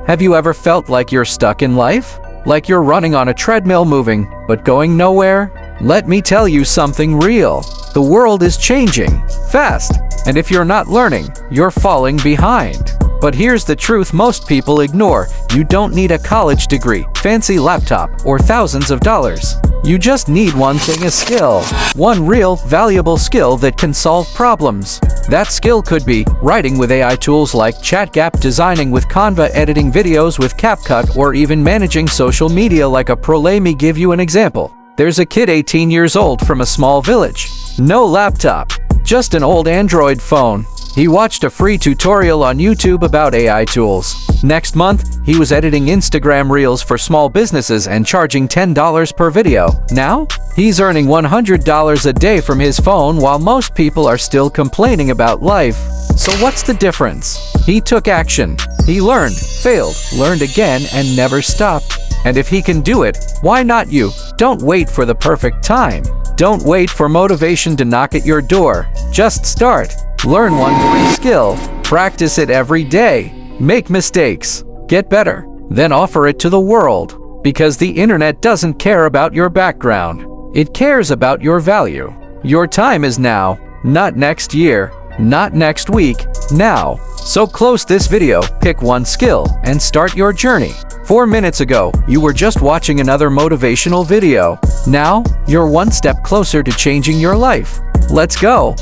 Have you ever felt like you're stuck in life? Like you're running on a treadmill moving, but going nowhere? Let me tell you something real. The world is changing fast, and if you're not learning, you're falling behind. But here's the truth most people ignore. You don't need a college degree, fancy laptop, or thousands of dollars. You just need one thing, a skill. One real, valuable skill that can solve problems. That skill could be writing with AI tools like ChatGPT, designing with Canva, editing videos with CapCut, or even managing social media like a pro. Let me give you an example. There's a kid 18 years old from a small village. No laptop, just an old Android phone. He watched a free tutorial on YouTube about AI tools. Next month, he was editing Instagram Reels for small businesses and charging $10 per video. Now, he's earning $100 a day from his phone while most people are still complaining about life. So what's the difference? He took action. He learned, failed, learned again, and never stopped. And if he can do it, why not you? Don't wait for the perfect time. Don't wait for motivation to knock at your door. Just start. Learn one free skill. Practice it every day. Make mistakes. Get better. Then offer it to the world. Because the internet doesn't care about your background. It cares about your value. Your time is now, not next year, not next week, now. So close this video, pick one skill, and start your journey. 4 minutes ago, you were just watching another motivational video. Now, you're one step closer to changing your life. Let's go!